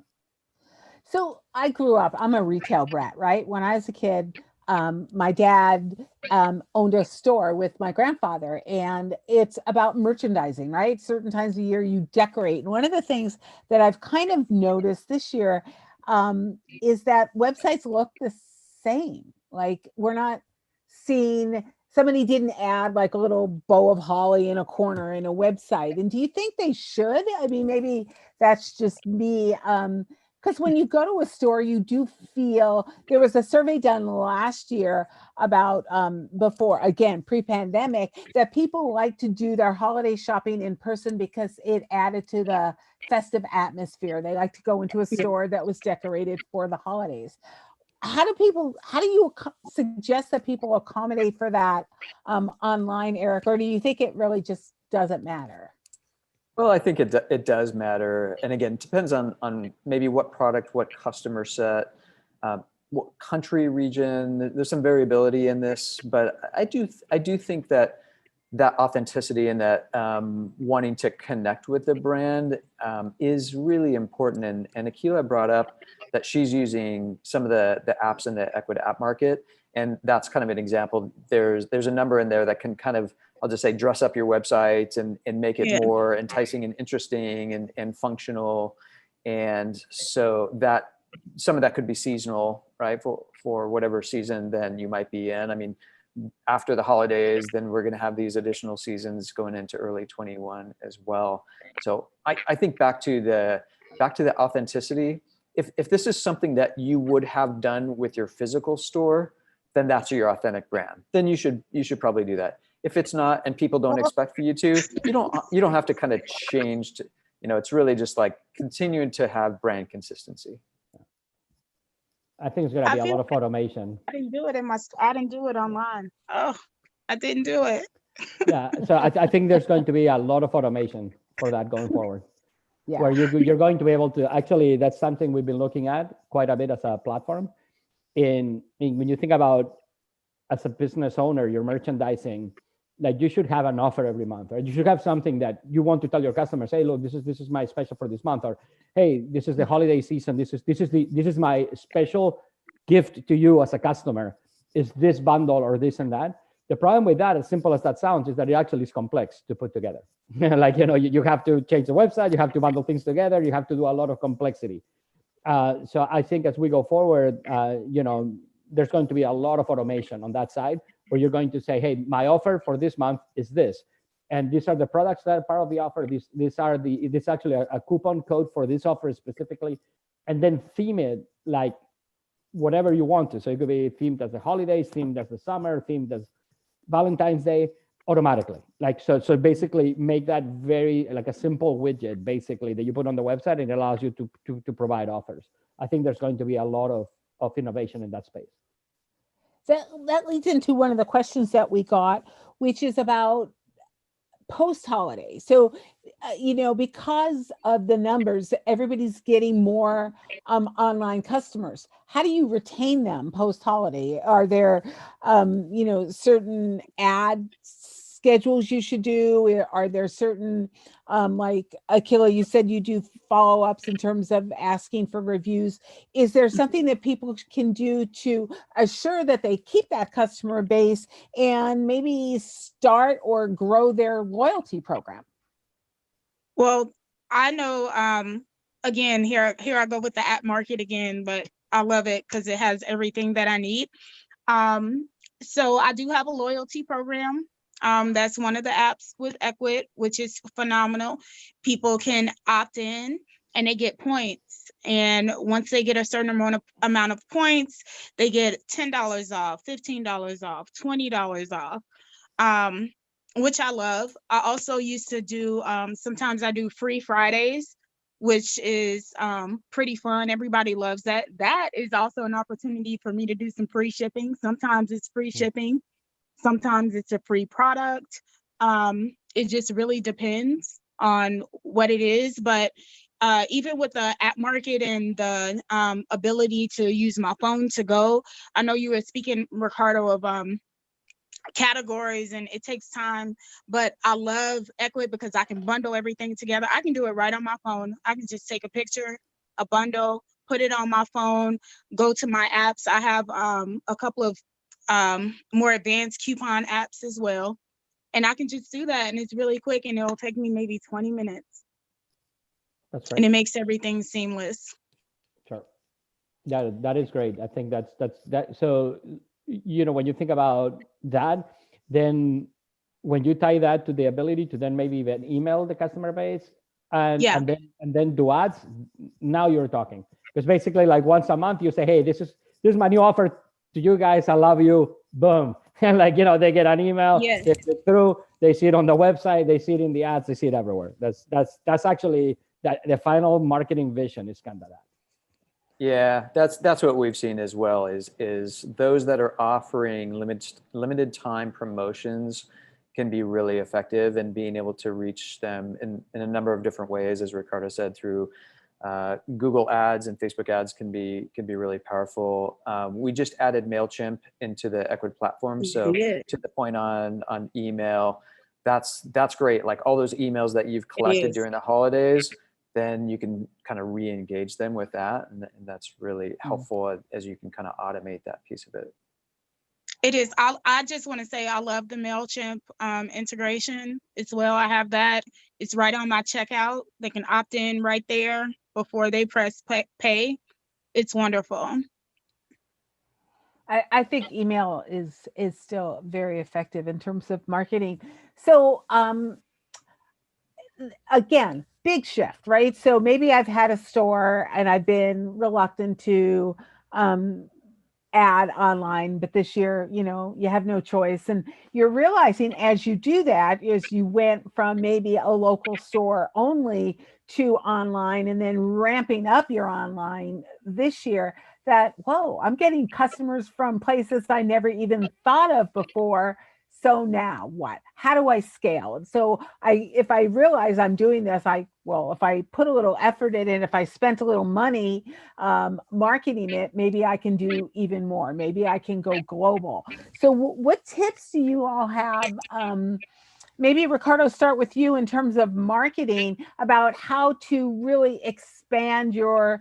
So I grew up, I'm a retail brat, right? When I was a kid, my dad owned a store with my grandfather, and it's about merchandising, right? Certain times of year you decorate. And one of the things that I've kind of noticed this year is that websites look the same. Like we're not seeing, somebody didn't add like a little bow of holly in a corner in a website. And do you think they should? I mean, maybe that's just me. Because when you go to a store, you do feel, there was a survey done last year about before, again, pre-pandemic, that people like to do their holiday shopping in person because it added to the festive atmosphere. They like to go into a store that was decorated for the holidays. How do you suggest that people accommodate for that online, Eric? Or do you think it really just doesn't matter? Well, I think it does matter. And again, it depends on maybe what product, what customer set, what country, region. There's some variability in this, but I do think that authenticity and that wanting to connect with the brand is really important. And Akila brought up that she's using some of the apps in the Ecwid app market. And that's kind of an example. There's a number in there that can kind of, I'll just say, dress up your website and make it more enticing and interesting and functional. And so that some of that could be seasonal, right? For whatever season then you might be in. I mean, after the holidays, then we're going to have these additional seasons going into early 21 as well. So I think back to the authenticity. If this is something that you would have done with your physical store, then that's your authentic brand. Then you should probably do that. If it's not, and people don't expect for you to, you don't have to kind of change to, it's really just like continuing to have brand consistency. I think it's going to be a lot of automation. I didn't do it I didn't do it online. Oh, I didn't do it. Yeah, so I think there's going to be a lot of automation for that going forward. Yeah. Where you're going to be able to, actually, that's something we've been looking at quite a bit as a platform. When you think about, as a business owner, your merchandising, like you should have an offer every month, right? You should have something that you want to tell your customers, hey, look, this is my special for this month, or hey, this is the holiday season. This is my special gift to you as a customer. Is this bundle or this and that? The problem with that, as simple as that sounds, is that it actually is complex to put together. Like, you have to change the website, you have to bundle things together, you have to do a lot of complexity. So I think as we go forward, there's going to be a lot of automation on that side, where you're going to say, hey, my offer for this month is this. And these are the products that are part of the offer. This is actually a coupon code for this offer specifically. And then theme it like whatever you want to. So it could be themed as the holidays, themed as the summer, themed as Valentine's Day, automatically. Like, so basically make that very like a simple widget, basically, that you put on the website, and it allows you to provide offers. I think there's going to be a lot of innovation in that space. That leads into one of the questions that we got, which is about post-holiday. So, because of the numbers, everybody's getting more online customers. How do you retain them post-holiday? Are there, certain ad schedules you should do? Are there certain, like Akila, you said you do follow-ups in terms of asking for reviews. Is there something that people can do to assure that they keep that customer base and maybe start or grow their loyalty program? Well, I know, again, here I go with the app market again, but I love it because it has everything that I need. So I do have a loyalty program. That's one of the apps with Ecwid, which is phenomenal. People can opt in and they get points. And once they get a certain amount of points, they get $10 off, $15 off, $20 off, which I love. I also used to do, sometimes I do free Fridays, which is pretty fun. Everybody loves that. That is also an opportunity for me to do some free shipping. Sometimes it's free shipping. Sometimes it's a free product. It just really depends on what it is. But even with the app market and the ability to use my phone to go. I know you were speaking, Ricardo, of categories, and it takes time, but I love Ecwid because I can bundle everything together. I can do it right on my phone. I can just take a picture, a bundle, put it on my phone, go to my apps. I have a couple of more advanced coupon apps as well, and I can just do that, and it's really quick, and it'll take me maybe 20 minutes. That's right. And it makes everything seamless. Sure. That is great. I think that's that. So, you know, when you think about that, then when you tie that to the ability to then maybe even email the customer base and Yeah. and then do ads, now you're talking. Because basically, like once a month, you say, hey, this is my new offer to you guys. I love you. Boom. And like, you know, they get an email, Yes. they click through, they see it on the website, they see it in the ads, they see it everywhere. That's actually that the final marketing vision is kind of that. Yeah, that's what we've seen as well, is those that are offering limited time promotions can be really effective, and being able to reach them in a number of different ways, as Ricardo said, through Google ads and Facebook ads can be really powerful. We just added MailChimp into the Ecwid platform. So to the point on email, that's great. Like all those emails that you've collected during the holidays, then you can kind of re-engage them with that. And that's really helpful as you can kind of automate that piece of it. It is. I just want to say I love the MailChimp integration as well. I have that. It's right on my checkout. They can opt in right there before they press pay. It's wonderful. I think email is still very effective in terms of marketing. So again, big shift, right? So maybe I've had a store and I've been reluctant to ad online, but this year, you know, you have no choice. And you're realizing as you do that, is you went from maybe a local store only to online, and then ramping up your online this year, that, whoa, I'm getting customers from places I never even thought of before. So now what? How do I scale? And so if I realize I'm doing this, if I put a little effort in it, if I spent a little money marketing it, maybe I can do even more. Maybe I can go global. So what tips do you all have? Maybe Ricardo, start with you in terms of marketing, about how to really expand your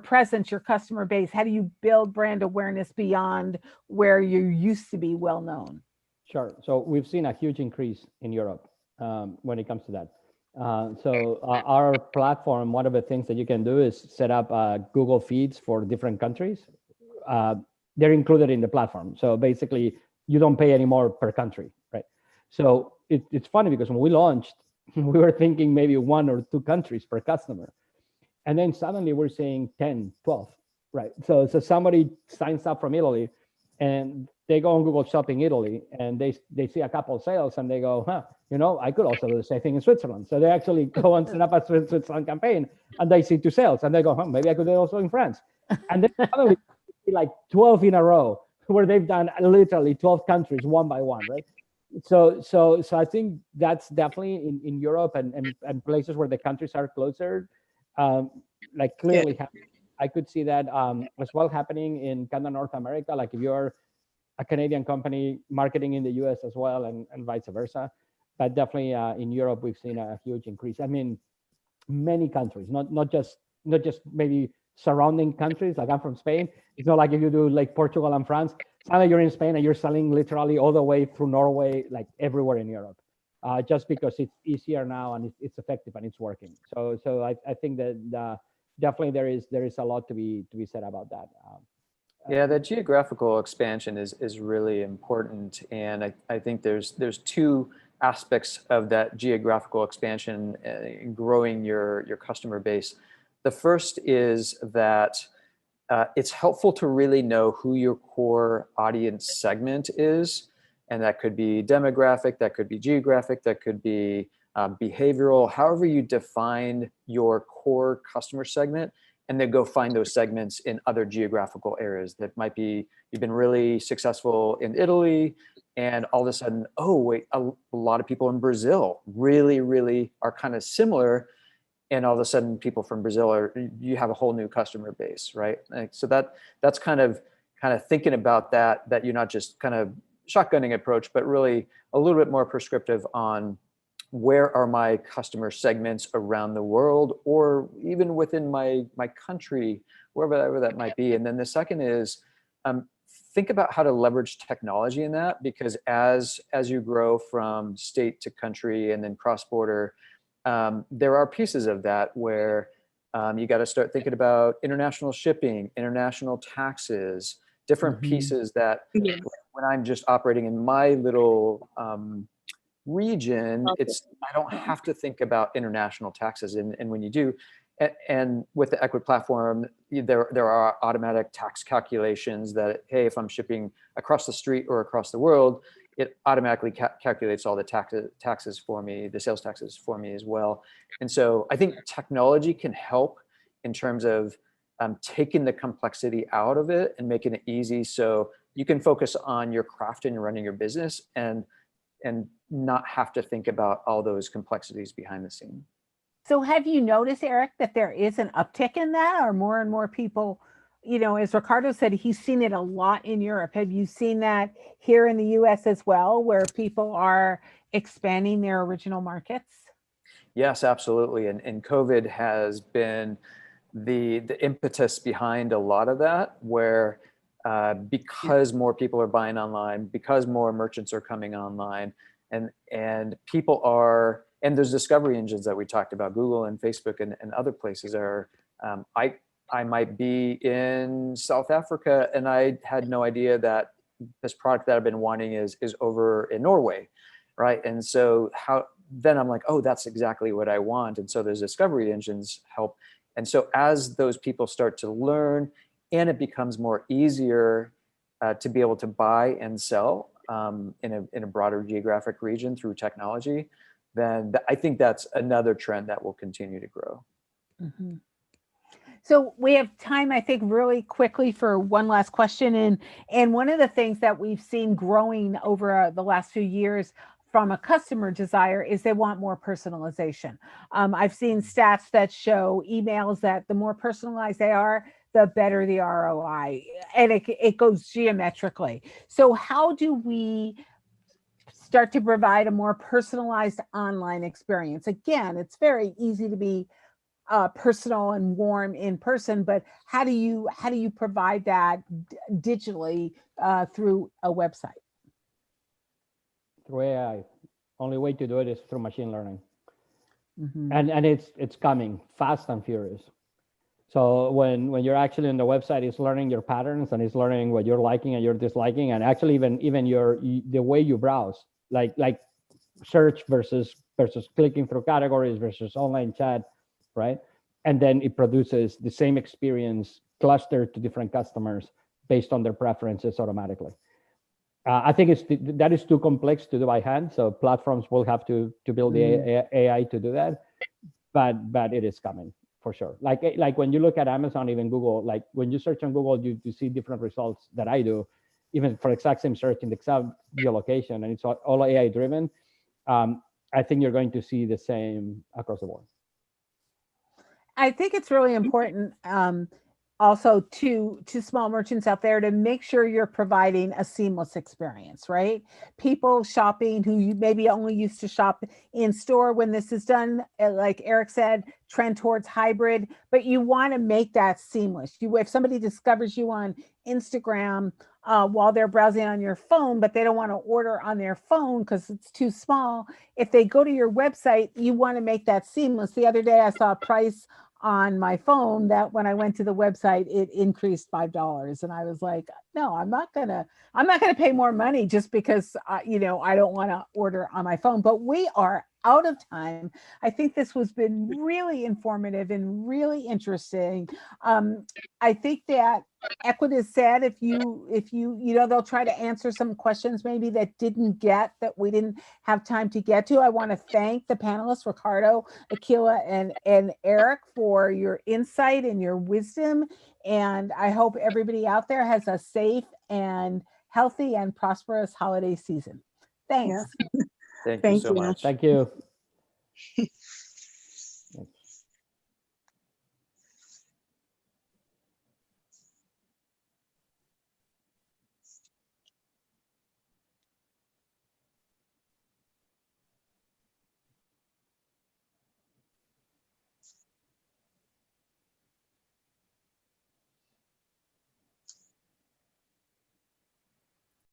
presence, your customer base. How do you build brand awareness beyond where you used to be well known? Sure. So we've seen a huge increase in Europe when it comes to that. So our platform, one of the things that you can do is set up Google feeds for different countries. They're included in the platform. So basically, you don't pay anymore per country, right? So it's funny because when we launched, we were thinking maybe 1 or 2 countries per customer. And then suddenly we're seeing 10, 12, right? So somebody signs up from Italy and they go on Google Shopping Italy and they see a couple of sales and they go, you know, I could also do the same thing in Switzerland. So they actually go and set up a Switzerland campaign and they see 2 sales and they go, maybe I could do it also in France. And then suddenly like 12 in a row where they've done literally 12 countries one by one, right? So I think that's definitely in Europe and places where the countries are closer, like clearly I could see that as well happening in kind of North America. Like if you're a Canadian company marketing in the US as well, and vice versa. But definitely in Europe, we've seen a huge increase. I mean, many countries, not just maybe surrounding countries. Like I'm from Spain. It's not like if you do like Portugal and France, suddenly you're in Spain and you're selling literally all the way through Norway, like everywhere in Europe, just because it's easier now and it's effective and it's working. So I think that definitely there is a lot to be said about that. Yeah, that geographical expansion is really important, and I think there's 2 aspects of that geographical expansion in growing your customer base. The first is that it's helpful to really know who your core audience segment is, and that could be demographic, that could be geographic, that could be behavioral, however you define your core customer segment, and then go find those segments in other geographical areas. That might be, you've been really successful in Italy, and all of a sudden, oh wait, a lot of people in Brazil really are kind of similar. and all of a sudden people from Brazil you have a whole new customer base, right? Like, so that's kind of thinking about that you're not just kind of shotgunning approach, but really a little bit more prescriptive on where are my customer segments around the world, or even within my country, wherever that might be. And then the second is think about how to leverage technology in that, because as you grow from state to country and then cross-border, there are pieces of that where you got to start thinking about international shipping, international taxes, different pieces that when I'm just operating in my little region, I don't have to think about international taxes. And when you do, and with the Ecwid platform, there are automatic tax calculations that, hey, if I'm shipping across the street or across the world, it automatically calculates all the taxes for me, the sales taxes for me as well. And so I think technology can help in terms of taking the complexity out of it and making it easy, so you can focus on your craft and running your business and not have to think about all those complexities behind the scene. So have you noticed, Eric, that there is an uptick in that, or more and more people, as Ricardo said, he's seen it a lot in Europe. Have you seen that here in the US as well, where people are expanding their original markets? Yes, absolutely. And COVID has been the impetus behind a lot of that, where because more people are buying online, because more merchants are coming online, and people are, and there's discovery engines that we talked about, Google and Facebook and other places are, I might be in South Africa and I had no idea that this product that I've been wanting is over in Norway, right? And so then I'm like, oh, that's exactly what I want. And so those discovery engines help. And so as those people start to learn, and it becomes more easier to be able to buy and sell in a broader geographic region through technology, then I think that's another trend that will continue to grow. Mm-hmm. So we have time, I think, really quickly for one last question. And one of the things that we've seen growing over the last few years from a customer desire is they want more personalization. I've seen stats that show emails that the more personalized they are, the better the ROI, and it goes geometrically. So how do we start to provide a more personalized online experience? Again, it's very easy to be personal and warm in person, but how do you provide that digitally through a website? Through AI. Only way to do it is through machine learning. And it's coming fast and furious. So when you're actually on the website, it's learning your patterns and it's learning what you're liking and you're disliking, and actually even the way you browse, like search versus clicking through categories versus online chat, right? And then it produces the same experience clustered to different customers based on their preferences automatically. I think that is too complex to do by hand, so platforms will have to build the AI to do that, but it is coming for sure. Like when you look at Amazon, even Google, like when you search on Google, you see different results that I do, even for exact same search in the exact geolocation, and it's all AI driven. I think you're going to see the same across the board. I think it's really important also to small merchants out there to make sure you're providing a seamless experience, right? People shopping who you maybe only used to shop in store, when this is done, like Eric said, trend towards hybrid, but you want to make that seamless. If somebody discovers you on Instagram while they're browsing on your phone, but they don't want to order on their phone because it's too small, if they go to your website, you want to make that seamless. The other day I saw a price on my phone that when I went to the website, it increased $5. And I was like, no, I'm not gonna pay more money just because, I don't want to order on my phone. But we are out of time. I think this has been really informative and really interesting. I think that Ecwid has said, if you they'll try to answer some questions maybe that we didn't have time to get to. I want to thank the panelists, Ricardo, Akila, and Eric, for your insight and your wisdom. And I hope everybody out there has a safe and healthy and prosperous holiday season. Thanks. Thank you so much. Thank you.